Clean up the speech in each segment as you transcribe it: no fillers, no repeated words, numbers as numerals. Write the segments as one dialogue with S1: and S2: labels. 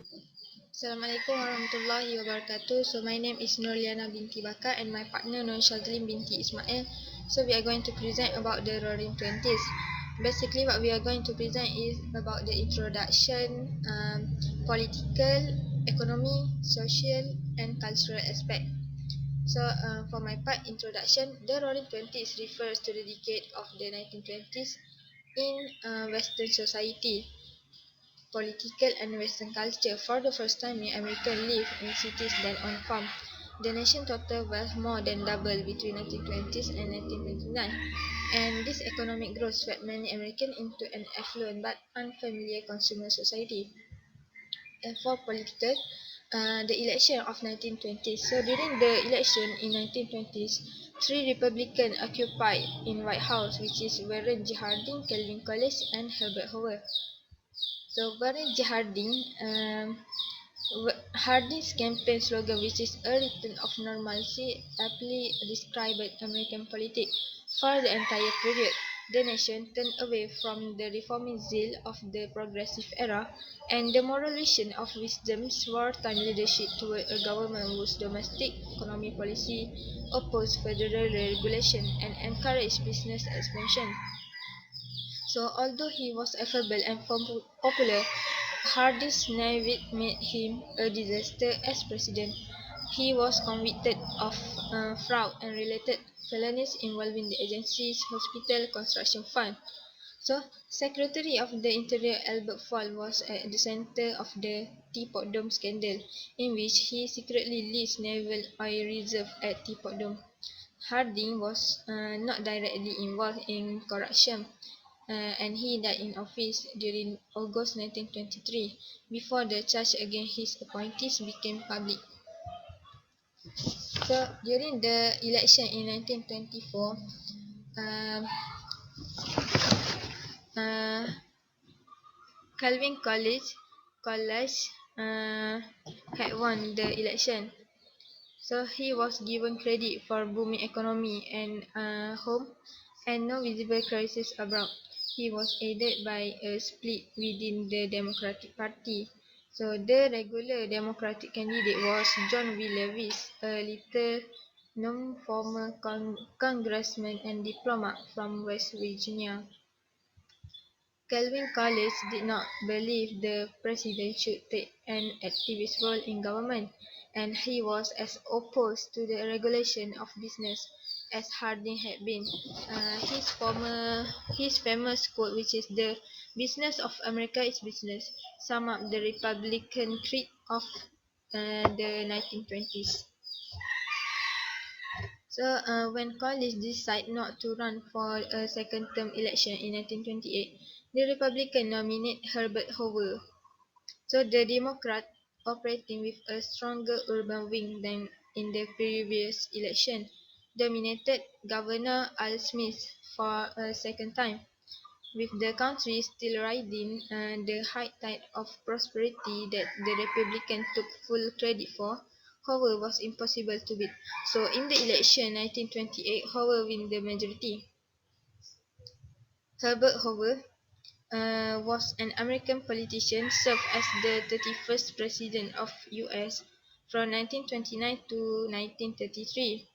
S1: Assalamualaikum warahmatullahi wabarakatuh. So my name is Nurliana binti Bakar and my partner Nur Shazlin binti Ismail. So we are going to present about the Roaring Twenties. Basically what we are going to present is about the introduction, political, economy, social and cultural aspect. So for my part introduction, the Roaring Twenties refers to the decade of the 1920s in Western society, political and Western culture. For the first time in America lived in cities than on farm. The nation total wealth more than doubled between 1920s and 1929, and this economic growth swept many Americans into an affluent but unfamiliar consumer society. And for political, the election of 1920s. So during the election in 1920s, three Republicans occupied in White House, which is Warren G. Harding, Calvin Coolidge, and Herbert Hoover. So Warren G. Harding, Harding's campaign slogan, which is "A Return of Normalcy," aptly described American politics. For the entire period, the nation turned away from the reforming zeal of the progressive era and the moral vision of wisdom's wartime leadership toward a government whose domestic economy policy opposed federal regulation and encouraged business expansion. So, although he was affable and popular, Harding's naivety made him a disaster as president. He was convicted of fraud and related felonies involving the agency's hospital construction fund. So, Secretary of the Interior Albert Fall was at the center of the Teapot Dome scandal, in which he secretly leased naval oil reserve at Teapot Dome. Harding was not directly involved in corruption, and he died in office during August 1923 before the charge against his appointees became public. So during the election in 1924, um, uh, Calvin College had won the election. So he was given credit for booming economy and home and no visible crisis abroad. He was aided by a split within the Democratic Party. So the regular Democratic candidate was John V. Lewis, a little known former congressman and diplomat from West Virginia. Calvin Coolidge did not believe the president should take an activist role in government, and he was as opposed to the regulation of business as Harding had been. His famous quote, which is "The business of America is business," sum up the Republican creed of the 1920s. So when Coolidge decided not to run for a second term election in 1928, the Republican nominated Herbert Hoover. So the Democrat, operating with a stronger urban wing than in the previous election, dominated Governor Al Smith for a second time. With the country still riding the high tide of prosperity that the Republicans took full credit for, Hoover was impossible to beat. So in the election 1928, Hoover won the majority. Herbert Hoover was an American politician, served as the 31st President of US from 1929 to 1933.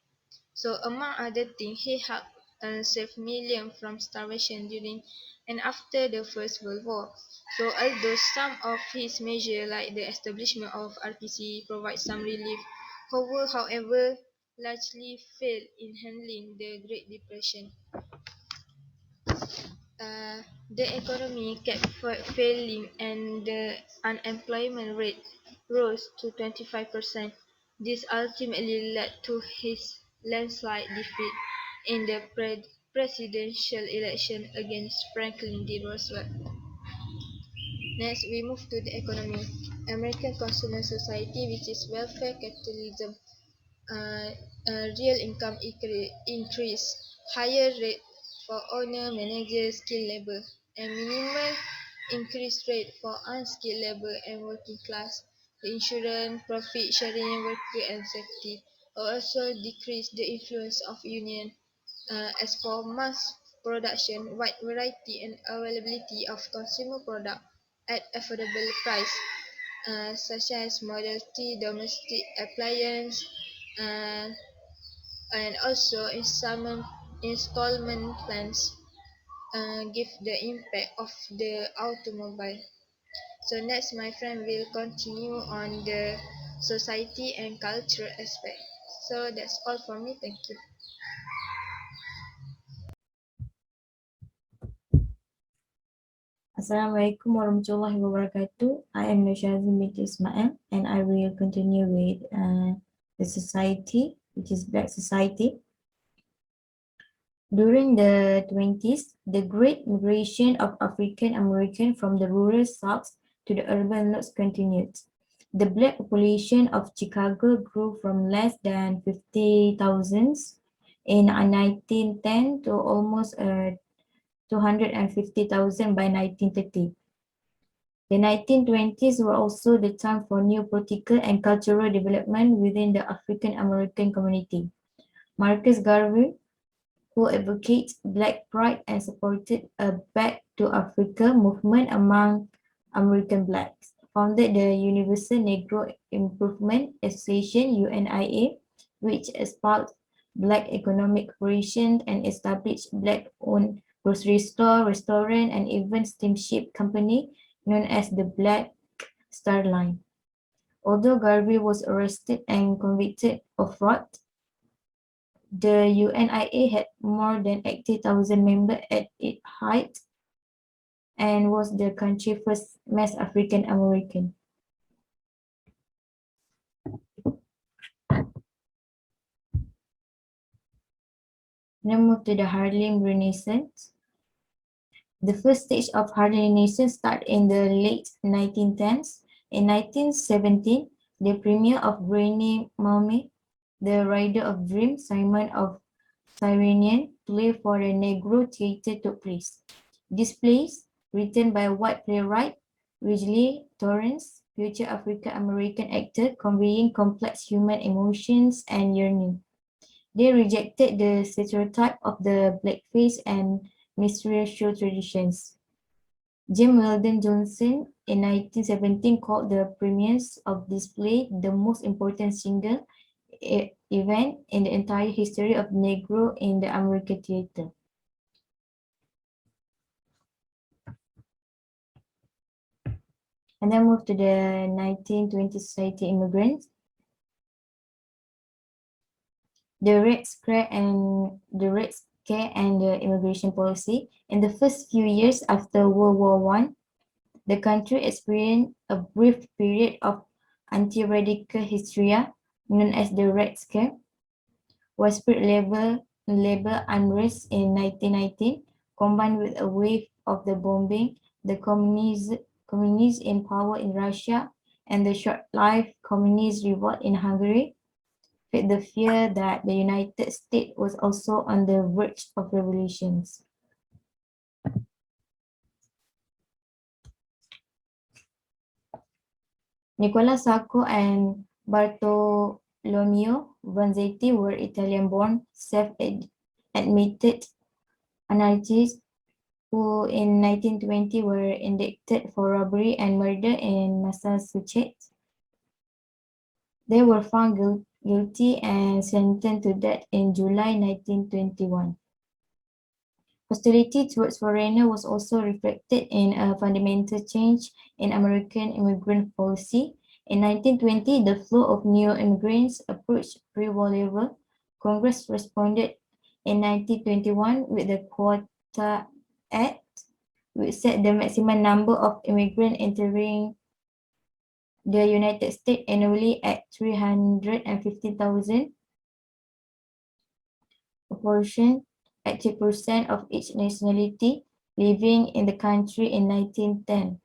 S1: So among other things, he helped save millions from starvation during and after the First World War. So although some of his measures, like the establishment of RPC, provide some relief, however, largely failed in handling the Great Depression. The economy kept failing and the unemployment rate rose to 25%. This ultimately led to his landslide defeat in the presidential election against Franklin D. Roosevelt. Next, we move to the economy. American Consumer Society, which is welfare capitalism, uh, real income increase, higher rate for owner manager skilled labor, and minimal increase rate for unskilled labor and working class. The insurance, profit sharing, worker and safety also decrease the influence of union. As for mass production, wide variety and availability of consumer product at affordable price such as modesty, domestic appliance, uh, and also installment plans give the impact of the automobile. So next, my friend will continue on the society and culture aspect. So that's all for me. Thank you.
S2: Assalamualaikum warahmatullahi wabarakatuh. I am Nushazi binti Ismail and I will continue with the society, which is Black society. During the 20s, the great migration of African American from the rural south to the urban north continued. The black population of Chicago grew from less than 50,000 in 1910 to almost 250,000 by 1930. The 1920s were also the time for new political and cultural development within the African American community. Marcus Garvey, who advocated Black pride and supported a Back to Africa movement among American blacks, founded the Universal Negro Improvement Association (UNIA), which espoused Black economic cooperation and established Black-owned grocery store, restaurant, and even steamship company known as the Black Star Line. Although Garvey was arrested and convicted of fraud, the UNIA had more than 80,000 members at its height and was the country's first mass African American. Now move to the Harlem Renaissance. The first stage of Harlem Renaissance started in the late 1910s. In 1917, the premiere of Granny Mummy, The Rider of Dreams, Simon of Cyrenian play for the Negro Theatre took place. This plays, written by white playwright Ridgely Torrance, future African-American actor, conveying complex human emotions and yearning. They rejected the stereotype of the blackface and minstrel traditions. James Weldon Johnson in 1917 called the premiere of this play the most important single event in the entire history of Negro in the American theater. And then move to the 1920 society immigrants. The Red Scare and the immigration policy. In the first few years after World War I, the country experienced a brief period of anti-radical hysteria known as the Red Scare. Widespread labor unrest in 1919, combined with a wave of the bombing, the communists in power in Russia, and the short-lived communist revolt in Hungary, fed the fear that the United States was also on the verge of revolutions. Nicola Sacco and Bartolomeo Vanzetti were Italian-born, self-admitted anarchists who in 1920 were indicted for robbery and murder in Massachusetts. They were found guilty and sentenced to death in July 1921. Hostility towards foreigners was also reflected in a fundamental change in American immigrant policy. In 1920, the flow of new immigrants approached pre-war level. Congress responded in 1921 with the Quota Act, which set the maximum number of immigrants entering the United States annually at 350,000, proportion at 2% of each nationality living in the country in 1910.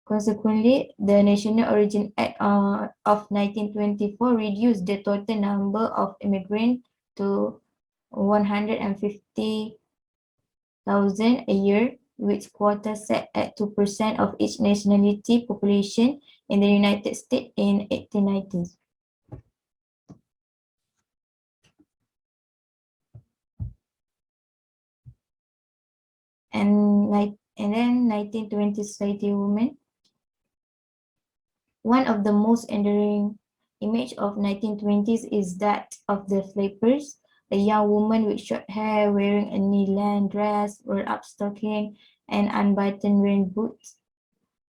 S2: Consequently, the National Origin Act of 1924 reduced the total number of immigrants to 150,000 a year, which quota set at 2% of each nationality population in the United States in 1890s. And then 1920 society women. One of the most enduring image of 1920s is that of the flappers, a young woman with short hair wearing a knee-length dress, rolled-up stocking, and unbuttoned rain boots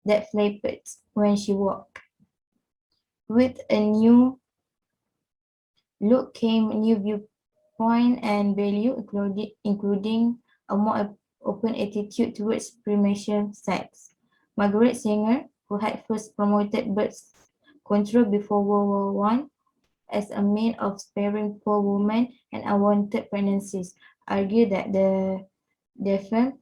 S2: that flapped when she walked. With a new look came a new viewpoint and value, including a more open attitude towards premarital sex. Margaret Sanger, who had first promoted birth control before World War One as a means of sparing poor women and unwanted pregnancies, argued that the film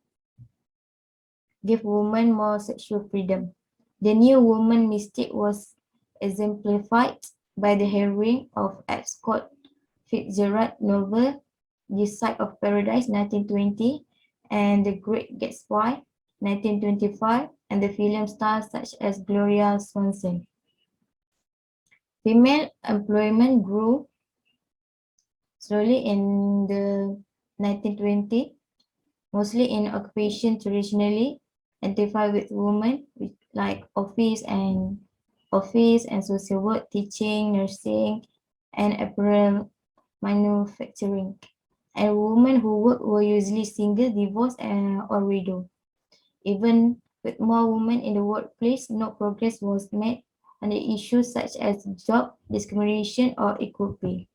S2: gave women more sexual freedom. The new woman mystique was exemplified by the heroine of F. Scott Fitzgerald novel This Side of Paradise 1920 and The Great Gatsby 1925 and the film stars such as Gloria Swanson. Female employment grew slowly in the 1920s, mostly in occupation traditionally identified with women, like office and social work, teaching, nursing, and apparel manufacturing. And women who worked were usually single, divorced, or widow. Even with more women in the workplace, no progress was made on the issues such as job discrimination or equal pay.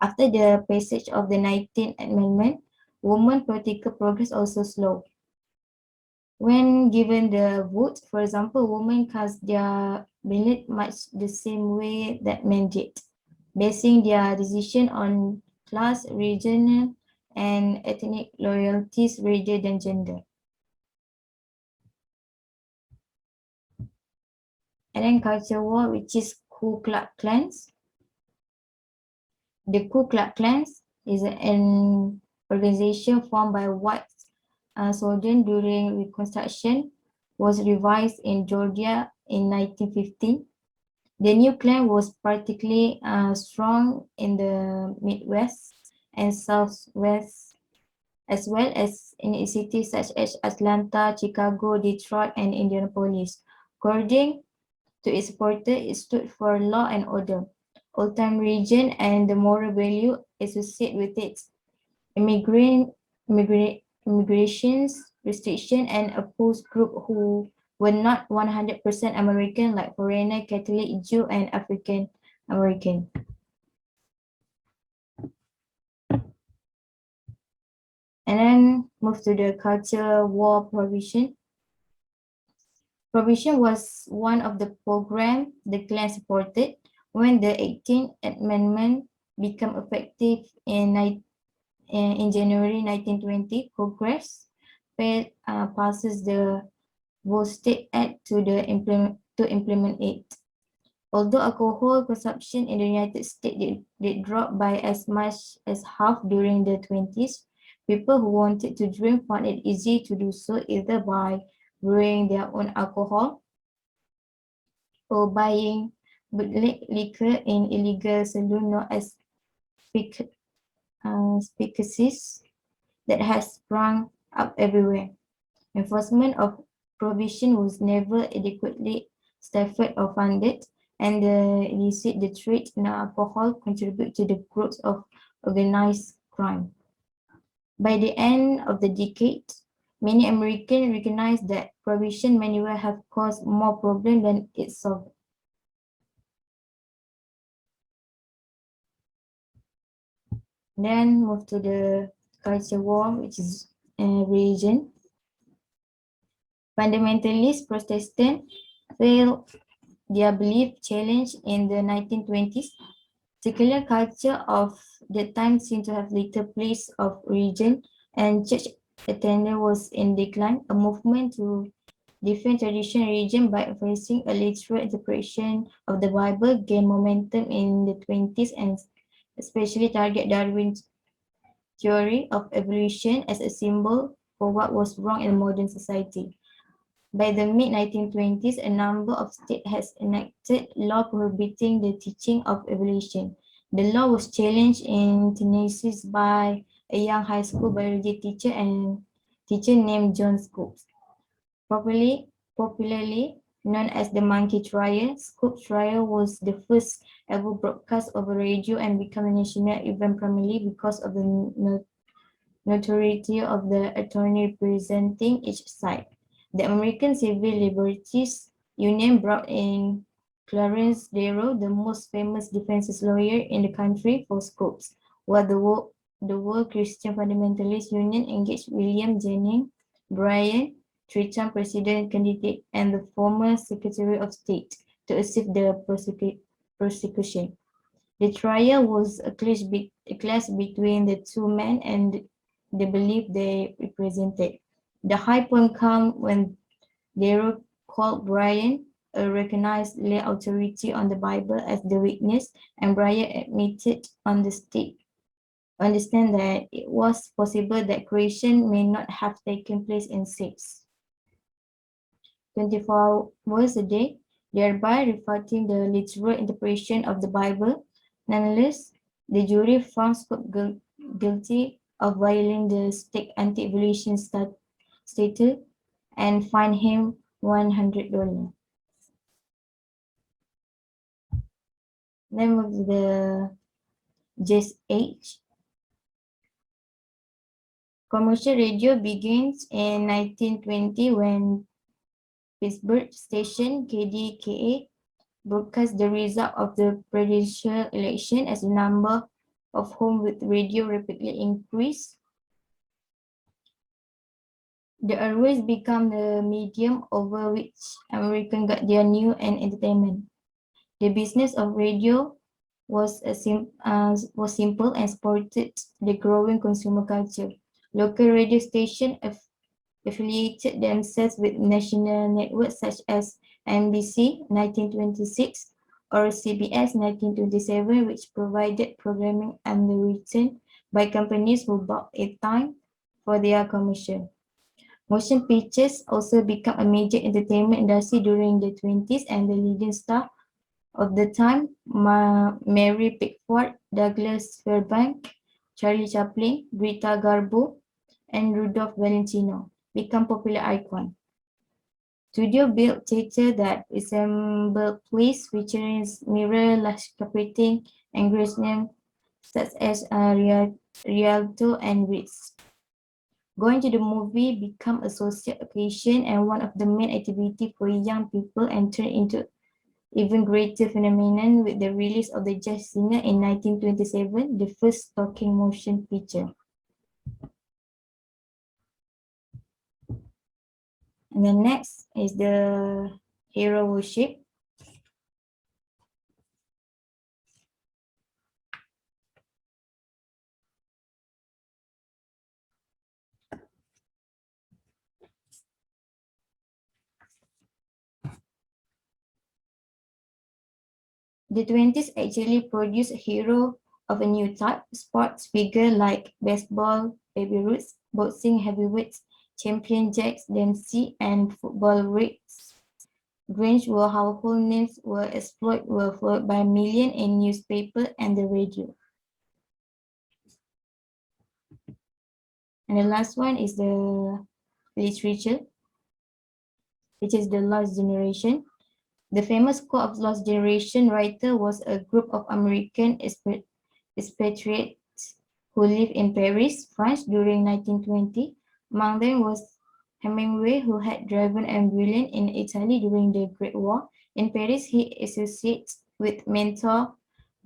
S2: After the passage of the 19th Amendment, women political progress also slowed. When given the vote, for example, women cast their ballot much the same way that men did, basing their decision on class, regional, and ethnic loyalties rather than gender. And then culture war, which is Ku Klux Klans. The Ku Klux Klans is an organization formed by white soldiers during Reconstruction, was revised in Georgia in 1915. The new clan was particularly strong in the Midwest and Southwest, as well as in cities such as Atlanta, Chicago, Detroit, and Indianapolis. According to its supporters, it stood for law and order, old-time region, and the moral value associated with it. Immigrant, immigrations restriction and opposed group who were not 100% American like foreigner, Catholic, Jew, and African American. And then move to the culture war provision. Provision was one of the programs the Klan supported when the 18th Amendment became effective in January 1920. Congress passes the State Act to implement it. Although alcohol consumption in the United States did drop by as much as half during the 20s, people who wanted to drink found it easy to do so either by brewing their own alcohol or buying bootleg liquor in illegal saloons known as speakeasies that has sprung up everywhere. Enforcement of prohibition was never adequately staffed or funded, and the illicit the trade in alcohol contribute to the growth of organized crime. By the end of the decade, many Americans recognized that prohibition may well have caused more problems than it solved. Then move to the culture war, which is religion. Fundamentalist Protestants failed their belief challenged in the 1920s. Secular culture of the time seemed to have little place of religion, and church attendance was in decline. A movement to defend traditional religion by emphasizing a literal interpretation of the Bible gained momentum in the 20s and especially target Darwin's theory of evolution as a symbol for what was wrong in modern society. By the mid-1920s, a number of states has enacted law prohibiting the teaching of evolution. The law was challenged in Tennessee by a young high school biology teacher named John Scopes. Popularly, known as the Monkey Trial. Scoop Trial was the first ever broadcast over radio and became a national event primarily because of the notoriety of the attorney representing each side. The American Civil Liberties Union brought in Clarence Darrow, the most famous defense lawyer in the country, for Scopes, while the World Christian Fundamentalist Union engaged William Jennings Bryan, three-time president candidate and the former Secretary of State, to assist the prosecution. The trial was a clash between the two men and the belief they represented. The high point came when Darrow called Bryan, a recognized lay authority on the Bible, as the witness, and Bryan admitted on the stand that it was possible that creation may not have taken place in 24 hours a day, thereby refuting the literal interpretation of the Bible. Nonetheless, the jury found Scott guilty of violating the state anti-evolution statute and fined him $100. Name of the Jazz Age. Commercial radio begins in 1920 when Pittsburgh station KDKA broadcast the result of the presidential election as the number of homes with radio rapidly increased. The airwaves become the medium over which Americans got their news and entertainment. The business of radio was simple and supported the growing consumer culture. Local radio stations affiliated themselves with national networks such as NBC 1926 or CBS 1927, which provided programming underwritten by companies who bought airtime for their commercial. Motion pictures also became a major entertainment industry during the 20s, and the leading star of the time, Mary Pickford, Douglas Fairbanks, Charlie Chaplin, Greta Garbo, and Rudolph Valentino, become popular icons. Studio-built theatre that resembled plays featuring mirror lush carpeting and grace names such as Rialto and Ritz. Going to the movie became a social occasion and one of the main activities for young people, and turned into even greater phenomenon with the release of The Jazz Singer in 1927, the first talking motion picture. And then next is the hero worship. The 20s actually produced a hero of a new type, sports figure like baseball, Baby Ruth, boxing heavyweights, champion Jack Dempsey, and football greats. Grange were household names were followed by millions in newspaper and the radio. And the last one is the literature, which is the Lost Generation. The famous quote of Lost Generation writer was a group of American expatriates who lived in Paris, France during 1920. Among them was Hemingway, who had driven and brilliant in Italy during the Great War. In Paris, he associates with mentor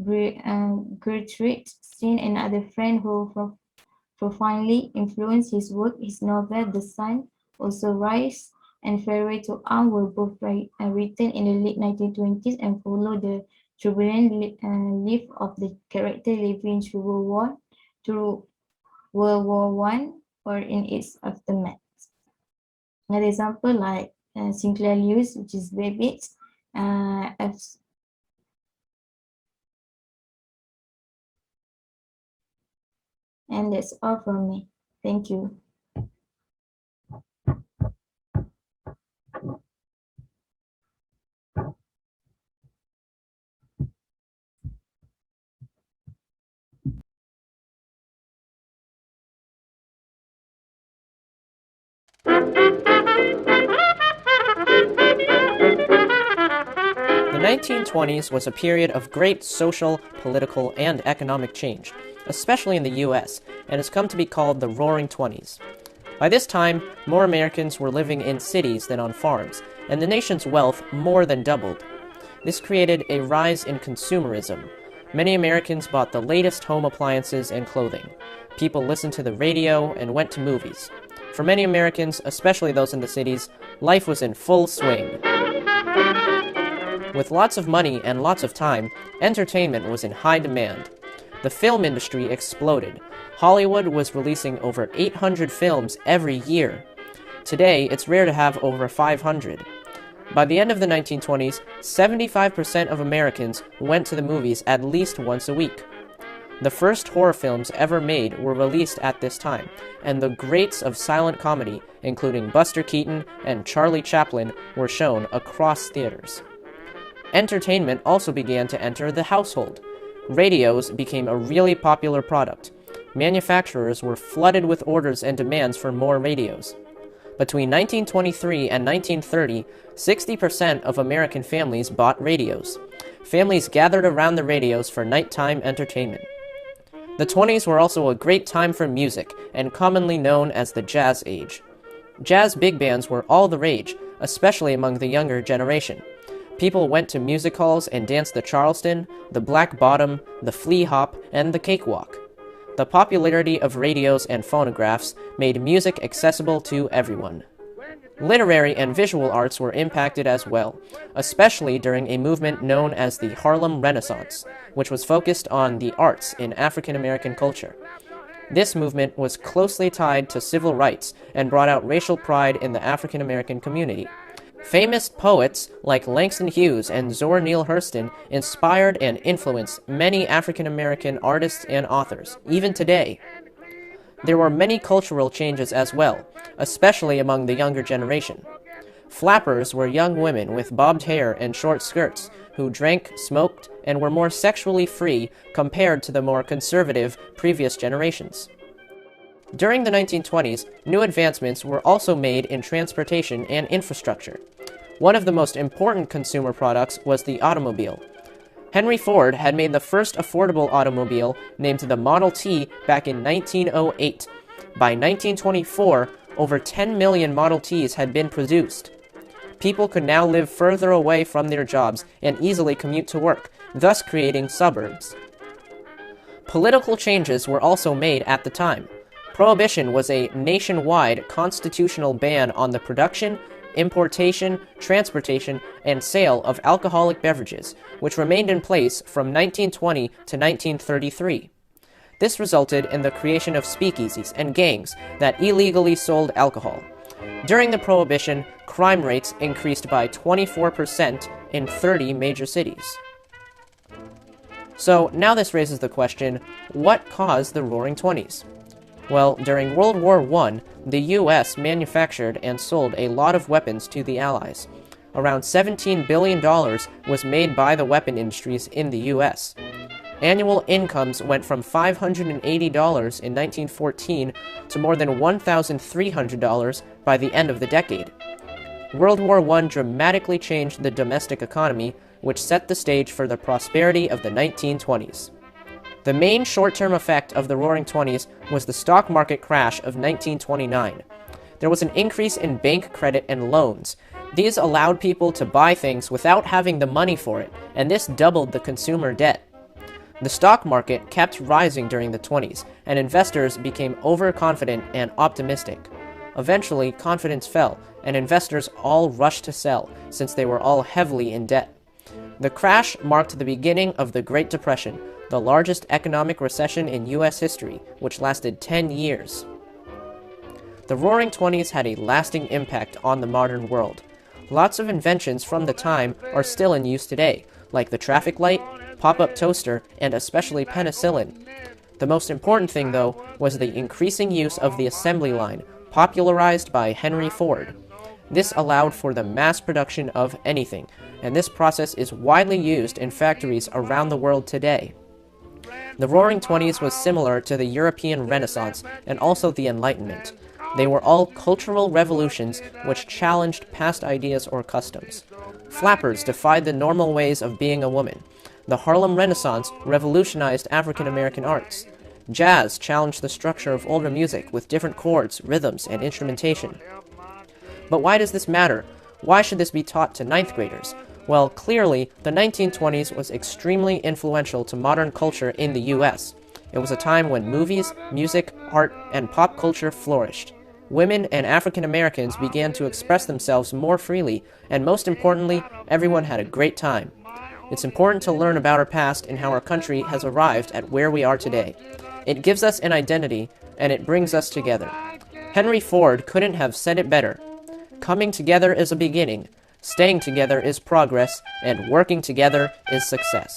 S2: Gertrude Stein and other friends who profoundly influenced his work. His novel, The Sun, Also Rise, and Fairway to Arm were both written in the late 1920s and follow the turbulent life of the character living through World War One or in its aftermath. Another example like Sinclair Lewis, which is Babbage, and that's all from me. Thank you.
S3: 1920s was a period of great social, political, and economic change, especially in the US, and has come to be called the Roaring Twenties. By this time, more Americans were living in cities than on farms, and the nation's wealth more than doubled. This created a rise in consumerism. Many Americans bought the latest home appliances and clothing. People listened to the radio and went to movies. For many Americans, especially those in the cities, life was in full swing. With lots of money and lots of time, entertainment was in high demand. The film industry exploded. Hollywood was releasing over 800 films every year. Today, it's rare to have over 500. By the end of the 1920s, 75% of Americans went to the movies at least once a week. The first horror films ever made were released at this time, and the greats of silent comedy, including Buster Keaton and Charlie Chaplin, were shown across theaters. Entertainment also began to enter the household. Radios became a really popular product. Manufacturers were flooded with orders and demands for more radios. Between 1923 and 1930, 60% of American families bought radios. Families gathered around the radios for nighttime entertainment. The 20s were also a great time for music, and commonly known as the Jazz Age. Jazz big bands were all the rage, especially among the younger generation. People went to music halls and danced the Charleston, the Black Bottom, the Flea Hop, and the Cakewalk. The popularity of radios and phonographs made music accessible to everyone. Literary and visual arts were impacted as well, especially during a movement known as the Harlem Renaissance, which was focused on the arts in African American culture. This movement was closely tied to civil rights and brought out racial pride in the African American community. Famous poets like Langston Hughes and Zora Neale Hurston inspired and influenced many African American artists and authors, even today. There were many cultural changes as well, especially among the younger generation. Flappers were young women with bobbed hair and short skirts who drank, smoked, and were more sexually free compared to the more conservative previous generations. During the 1920s, new advancements were also made in transportation and infrastructure. One of the most important consumer products was the automobile. Henry Ford had made the first affordable automobile, named the Model T, back in 1908. By 1924, over 10 million Model Ts had been produced. People could now live further away from their jobs and easily commute to work, thus creating suburbs. Political changes were also made at the time. Prohibition was a nationwide constitutional ban on the production, importation, transportation, and sale of alcoholic beverages, which remained in place from 1920 to 1933. This resulted in the creation of speakeasies and gangs that illegally sold alcohol. During the Prohibition, crime rates increased by 24% in 30 major cities. So now this raises the question, what caused the Roaring Twenties? Well, during World War I, the US manufactured and sold a lot of weapons to the Allies. Around $17 billion was made by the weapon industries in the US. Annual incomes went from $580 in 1914 to more than $1,300 by the end of the decade. World War I dramatically changed the domestic economy, which set the stage for the prosperity of the 1920s. The main short-term effect of the Roaring Twenties was the stock market crash of 1929. There was an increase in bank credit and loans. These allowed people to buy things without having the money for it, and this doubled the consumer debt. The stock market kept rising during the 20s, and investors became overconfident and optimistic. Eventually, confidence fell, and investors all rushed to sell, since they were all heavily in debt. The crash marked the beginning of the Great Depression, the largest economic recession in U.S. history, which lasted 10 years. The Roaring Twenties had a lasting impact on the modern world. Lots of inventions from the time are still in use today, like the traffic light, pop-up toaster, and especially penicillin. The most important thing, though, was the increasing use of the assembly line, popularized by Henry Ford. This allowed for the mass production of anything, and this process is widely used in factories around the world today. The Roaring Twenties was similar to the European Renaissance and also the Enlightenment. They were all cultural revolutions which challenged past ideas or customs. Flappers defied the normal ways of being a woman. The Harlem Renaissance revolutionized African American arts. Jazz challenged the structure of older music with different chords, rhythms, and instrumentation. But why does this matter? Why should this be taught to ninth graders? Well, clearly, the 1920s was extremely influential to modern culture in the US. It was a time when movies, music, art, and pop culture flourished. Women and African Americans began to express themselves more freely, and most importantly, everyone had a great time. It's important to learn about our past and how our country has arrived at where we are today. It gives us an identity, and it brings us together. Henry Ford couldn't have said it better. Coming together is a beginning, staying together is progress, and working together is success.